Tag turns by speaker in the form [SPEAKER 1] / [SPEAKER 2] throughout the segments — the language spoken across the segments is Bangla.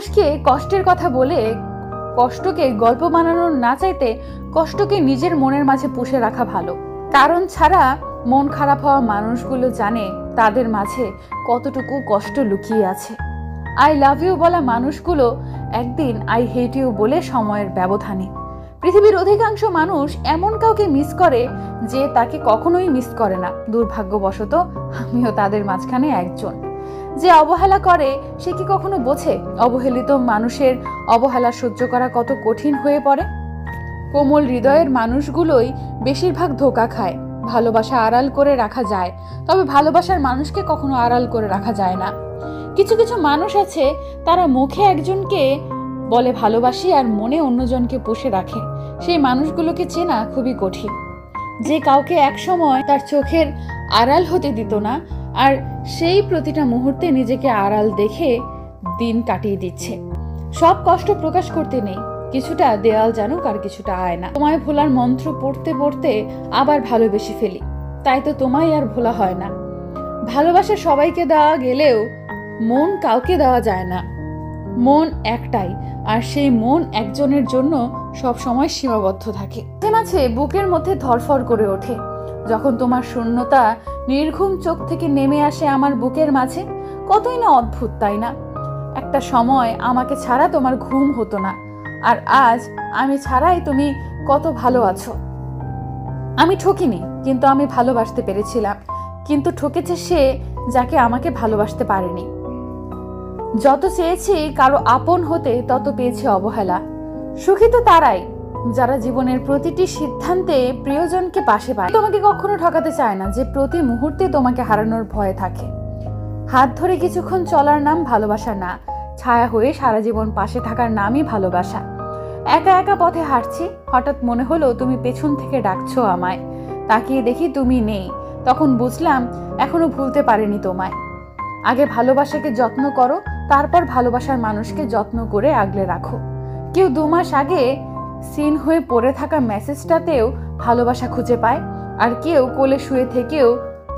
[SPEAKER 1] মানুষকে কষ্টের কথা বলে কষ্টকে গল্প বানানোর না চাইতে কষ্টকে নিজের মনের মাঝে পুষে রাখা ভালো। কারণ ছাড়া মন খারাপ হওয়া মানুষগুলো জানে তাদের মাঝে কতটুকু কষ্ট লুকিয়ে আছে। আই লাভ ইউ বলা মানুষগুলো একদিন আই হেট ইউ বলে সময়ের ব্যবধানে। পৃথিবীর অধিকাংশ মানুষ এমন কাউকে মিস করে যে তাকে কখনোই মিস করে না। দুর্ভাগ্যবশত আমিও তাদের মাঝখানে একজন। যে অবহেলা করে সে কি কখনো বোঝে অবহেলিত মানুষের অবহেলা সহ্য করা কত কঠিন হয়ে পড়ে? কোমল হৃদয়ের মানুষগুলোই বেশিরভাগ ধোঁকা খায়। ভালোবাসা আড়াল করে রাখা যায়, তবে ভালোবাসার মানুষকে কখনো আড়াল করে রাখা যায় না। কিছু কিছু মানুষ আছে, তারা মুখে একজনকে বলে ভালোবাসি আর মনে অন্যজনকে পুষে রাখে। সেই মানুষগুলোকে চেনা খুবই কঠিন। যে কাউকে একসময় তার চোখের আড়াল হতে দিত না, আর সেই প্রতিটা মুহূর্তে নিজেকে আড়াল দেখে দিন কাটিয়ে দিচ্ছে। সব কষ্ট প্রকাশ করতে নেই, কিছুটা দেয়াল জানুক আর কিছুটা আয়না। তোমায় ভোলার মন্ত্র পড়তে পড়তে আবার ভালোবেসে ফেলি, তাই তো তোমায় আর ভোলা হয় না। ভালোবাসা সবাইকে দেওয়া গেলেও মন কাউকে দেওয়া যায় না। মন একটাই, আর সেই মন একজনের জন্য সব সময় সীমাবদ্ধ থাকে। মাঝে বুকের মধ্যে ধরফর করে ওঠে যখন তোমার শূন্যতা নির্ঘুম চোখ থেকে নেমে আসে আমার বুকের মাঝে। কতই না অদ্ভুত, তাই না? একটা সময় আমাকে ছাড়া তোমার ঘুম হতো না, আর আজ আমি ছাড়াই তুমি কত ভালো আছো। আমি ঠকিনি, কিন্তু আমি ভালোবাসতে পেরেছিলাম। কিন্তু ঠকেছে সে যাকে আমাকে ভালোবাসতে পারেনি। যত চেয়েছি কারো আপন হতে, তত পেয়েছি অবহেলা। সুখী তো তারাই যারা জীবনের প্রতিটি সিদ্ধান্তে প্রিয়জনকে পাশে পায়। তোমাকে কখনো ঠকাতে চায় না, যে প্রতি মুহূর্তে তোমাকে হারানোর ভয়ে থাকে। হাত ধরে কিছুক্ষণ চলার নাম ভালোবাসা না, ছায়া হয়ে সারা জীবন পাশে থাকার নামই ভালোবাসা। একা একা পথে হাঁটছি, হঠাৎ মনে হলো তুমি পেছন থেকে ডাকছো আমায়। তাকিয়ে দেখি তুমি নেই, তখন বুঝলাম এখনো ভুলতে পারিনি তোমায়। আগে ভালোবাসাকে যত্ন করো, তারপর ভালোবাসার মানুষকে যত্ন করে আগলে রাখো। কেউ 2 মাস আগে সিন হয়ে পড়ে থাকা মেসেজটাতেও ভালোবাসা খুঁজে পায়, আর কেউ কোলে শুয়ে থেকেও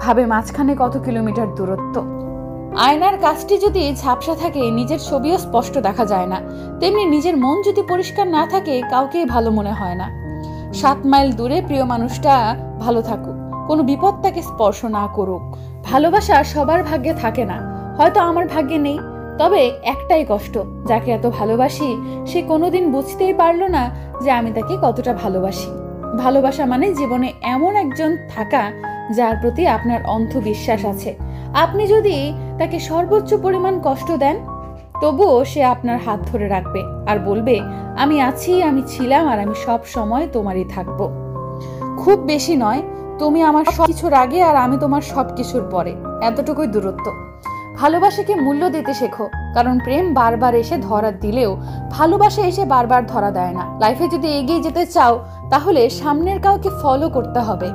[SPEAKER 1] ভাবে মাঝখানে কত কিলোমিটার দূরত্ব। আয়নার কাজটি যদি ঝাপসা থাকে, নিজের ছবিও স্পষ্ট দেখা যায় না। তেমনি নিজের মন যদি পরিষ্কার না থাকে, কাউকেই ভালো মনে হয় না। 7 মাইল দূরে প্রিয় মানুষটা ভালো থাকুক, কোনো বিপদ তাকে স্পর্শ না করুক। ভালোবাসা সবার ভাগ্যে থাকে না, হয়তো আমার ভাগ্যে নেই। তবে একটাই কষ্ট, যাকে এত ভালোবাসি সে কোনোদিন বুঝতেই পারলো না যে আমি তাকে কতটা ভালোবাসি। ভালোবাসা মানে জীবনে এমন একজন থাকা যার প্রতি আপনার অন্ধ বিশ্বাস আছে। আপনি যদি তাকে সর্বোচ্চ পরিমাণ কষ্ট দেন, তবুও সে আপনার হাত ধরে রাখবে আর বলবে আমি আছি, আমি ছিলাম, আর আমি সব সময় তোমারই থাকবো। খুব বেশি নয়, তুমি আমার সবকিছুর আগে আর আমি তোমার সবকিছুর পরে, এতটুকুই দূরত্ব। ভালোবাসাকে মূল্য দিতে শেখো, কারণ প্রেম বারবার এসে ধরা দিলেও ভালোবাসা এসে বারবার ধরা দেয় না। লাইফে যদি এগিয়ে যেতে চাও, তাহলে সামনের কাউকে ফলো করতে হবে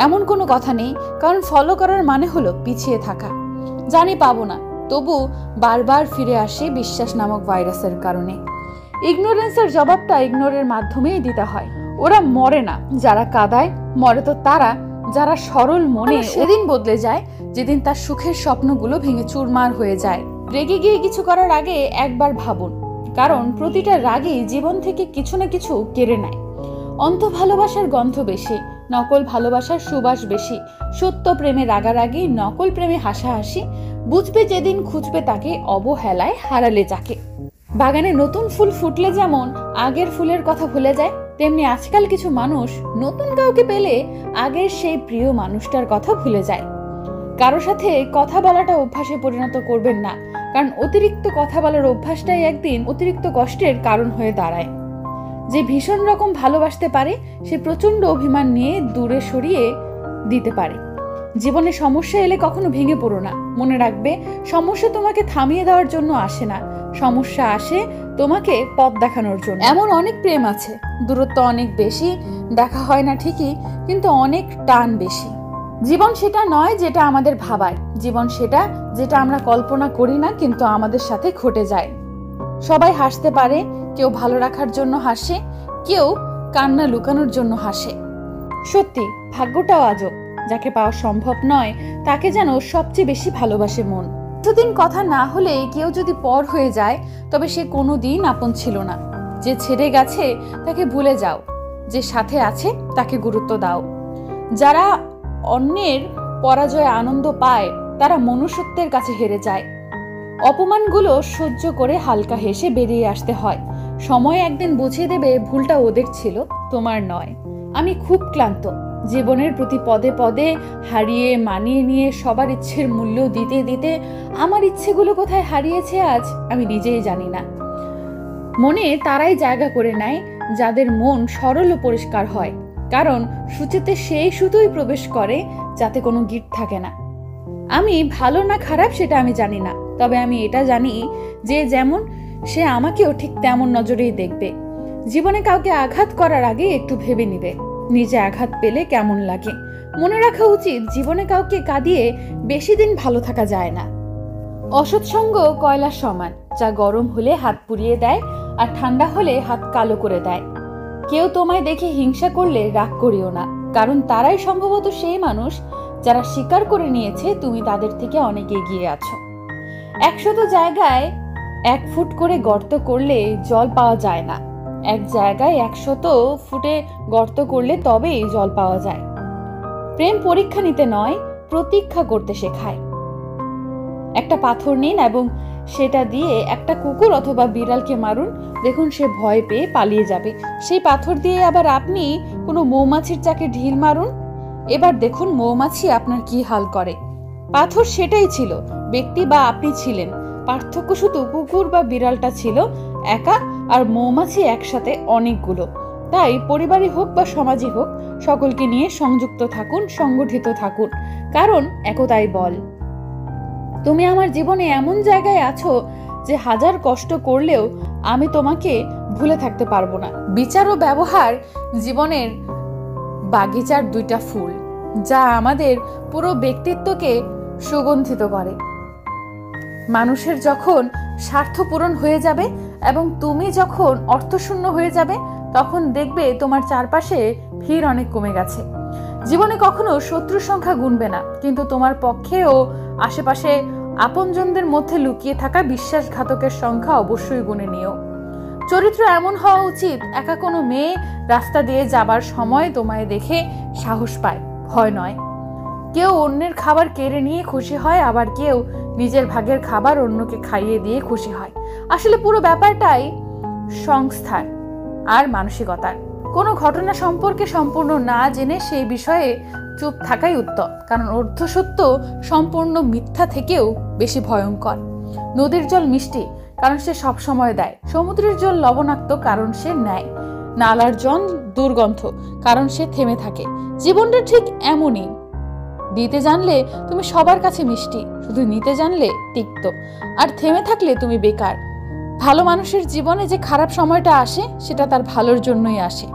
[SPEAKER 1] এমন কোনো কথা নেই, কারণ ফলো করার মানে হলো পিছিয়ে থাকা। জানি পাবো না, তবু বারবার ফিরে আসে বিশ্বাস নামক ভাইরাসের কারণে। ইগনোরেন্সের জবাবটা ইগনোরের মাধ্যমেই দিতে হয়। ওরা মরে না যারা কাঁদায়, মরে তো তারা যারা সরল মনে। সেদিন বদলে যায় যেদিন তার সুখের স্বপ্নগুলো ভেঙে চুরমার হয়ে যায়। রেগে গিয়ে কিছু করার আগে একবার ভাবুন, কারণ প্রতিটা রাগই জীবন থেকে কিছু না কিছু কেড়ে নেয়। অন্ধ ভালোবাসার গন্ধ বেশি, নকল ভালোবাসার সুবাস বেশি। সত্য প্রেমে রাগারাগি, নকল প্রেমে হাসাহাসি। বুঝবে যেদিন খুঁজবে তাকে, অবহেলায় হারালে যাকে। বাগানে নতুন ফুল ফুটলে যেমন আগের ফুলের কথা ভুলে যায়, তেমনি আজকাল কিছু মানুষ নতুন কাউকে পেলে আগের সেই প্রিয় মানুষটার কথা ভুলে যায়। কারো সাথে কথা বলাটা অভ্যাসে পরিণত করবেন না, কারণ অতিরিক্ত কথা বলার অভ্যাসটাই একদিন অতিরিক্ত কষ্টের কারণ হয়ে দাঁড়ায়। যে ভীষণ রকম ভালোবাসতে পারে, সে প্রচন্ড অভিমান নিয়ে দূরে সরিয়ে দিতে পারে। জীবনে সমস্যা এলে কখনো ভেঙে পড়ো না। মনে রাখবে, সমস্যা তোমাকে থামিয়ে দেওয়ার জন্য আসে না, সমস্যা আসে তোমাকে পথ দেখানোর জন্য। এমন অনেক প্রেম আছে, দূরত্ব অনেক বেশি, দেখা হয় না ঠিকই, কিন্তু অনেক টান বেশি। জীবন সেটা নয় যেটা আমাদের ভাবায়, জীবন সেটা যেটা আমরা কল্পনা করি না কিন্তু আমাদের সাথে ঘটে যায়। সবাই হাসতে পারে, কেউ ভালো রাখার জন্য হাসে, কেউ কান্না লুকানোর জন্য হাসে। সত্যি ভাগ্যটাও আজব, যাকে পাওয়া সম্ভব নয় তাকে যেন সবচেয়ে বেশি ভালোবাসে মন। কিছুদিন কথা না হলে কেউ যদি পর হয়ে যায় তবে সে কোনোদিন আপন ছিল না। যে ছেড়ে গেছে তাকে ভুলে যাও, যে সাথে আছে তাকে গুরুত্ব দাও। যারা অন্যের পরাজয়ে আনন্দ পায় তারা মনুষ্যত্বের কাছে হেরে যায়। অপমানগুলো সহ্য করে হালকা হেসে বেরিয়ে আসতে হয়। সময় একদিন বুঝিয়ে দেবে ভুলটা ওদের ছিল, তোমার নয়। আমি খুব ক্লান্ত। জীবনের প্রতি পদে পদে হারিয়ে মানিয়ে নিয়ে সবার ইচ্ছের মূল্য দিতে দিতে আমার ইচ্ছেগুলো কোথায় হারিয়েছে আজ আমি নিজেই জানি না। মনে তারাই জায়গা করে নেয় যাদের মন সরল ও পরিষ্কার হয়, কারণ সূচিতে সেই সুতোই প্রবেশ করে যাতে কোনো গিট থাকে না। আমি ভালো না খারাপ সেটা আমি জানি না, তবে আমি এটা জানি যে যেমন সে আমাকেও ঠিক তেমন নজরেই দেখবে। জীবনে কাউকে আঘাত করার আগে একটু ভেবে নিবে নিজে আঘাত পেলে কেমন লাগে। মনে রাখা উচিত জীবনে কাউকে কাঁদিয়ে বেশি দিন ভালো থাকা যায় না। অসৎসঙ্গ কয়লার সমান, যা গরম হলে হাত পুড়িয়ে দেয় আর ঠান্ডা হলে হাত কালো করে দেয়। কেউ তোমায় দেখে হিংসা করলে রাগ করিও না, কারণ তারাই সম্ভবত সেই মানুষ যারা স্বীকার করে নিয়েছে তুমি তাদের থেকে অনেক এগিয়ে আছো। 100 জায়গায় 1 ফুট করে গর্ত করলে জল পাওয়া যায় না, এক জায়গায় 100 ফুটে গর্ত করলে তবেই জল পাওয়া যায়। প্রেম পরীক্ষা নিতে নয়, প্রতীক্ষা করতে শেখায়। একটা পাথর নিন এবং সেটা দিয়ে একটা কুকুর অথবা বিড়ালকে মারুন, দেখুন সে ভয় পেয়ে পালিয়ে যাবে। সেই পাথর দিয়ে আবার আপনি কোনো মৌমাছির চাকে ঢিল মারুন, এবার দেখুন মৌমাছি আপনার কি হাল করে। পাথর সেটাই ছিল, ব্যক্তি বা আপনি ছিলেন। পার্থক্য শুধু কুকুর বা বিড়ালটা ছিল একা আর মৌমাছি একসাথে অনেকগুলো। তাই পরিবারই হোক বা সমাজই হোক, সকলকে নিয়ে সংযুক্ত থাকুন, সংগঠিত থাকুন, কারণ একতাই বল। তুমি আমার জীবনে এমন জায়গায় আছো যে হাজার কষ্ট করলেও আমি তোমাকে ভুলে থাকতে পারবো না। বিচার ও ব্যবহার জীবনের বাগিচার 2টা ফুল, যা আমাদের পুরো ব্যক্তিত্বকে সুগন্ধিত করে। মানুষের যখন স্বার্থ পূরণ হয়ে যাবে এবং তুমি যখন অর্থশূন্য হয়ে যাবে, তখন দেখবে তোমার চারপাশে ভিড় অনেক কমে গেছে। জীবনে কখনো শত্রুর সংখ্যা গুনবে না, কিন্তু তোমার পক্ষে ও আশেপাশে আপনজনদের মধ্যে লুকিয়ে থাকা বিশ্বাসঘাতকের সংখ্যা অবশ্যই গুনে নিও। চরিত্র এমন হওয়া উচিত, একা কোনো মেয়ে রাস্তা দিয়ে যাবার সময় তোমায় দেখে সাহস পায়, ভয় নয়। কেউ অন্যের খাবার কেড়ে নিয়ে খুশি হয়, আবার কেউ নিজের ভাগের খাবার অন্যকে খাইয়ে দিয়ে খুশি হয়। আসলে পুরো ব্যাপারটাই সংস্থার আর মানসিকতার। কোনো ঘটনা সম্পর্কে সম্পূর্ণ না জেনে সেই বিষয়ে চুপ থাকাই উত্তম, কারণ অর্ধসত্য সম্পূর্ণ মিথ্যা থেকেও বেশি ভয়ঙ্কর। নদীর জল মিষ্টি কারণ সে সব সময় দেয়, সমুদ্রের জল লবণাক্ত কারণ সে নেয়, নালার জল দুর্গন্ধ কারণ সে থেমে থাকে। জীবনটা ঠিক এমনই, দিতে জানলে তুমি সবার কাছে মিষ্টি, শুধু নিতে জানলে তিক্ত, আর থেমে থাকলে তুমি বেকার। ভালো মানুষের জীবনে যে খারাপ সময়টা আসে সেটা তার ভালোর জন্যই আসে।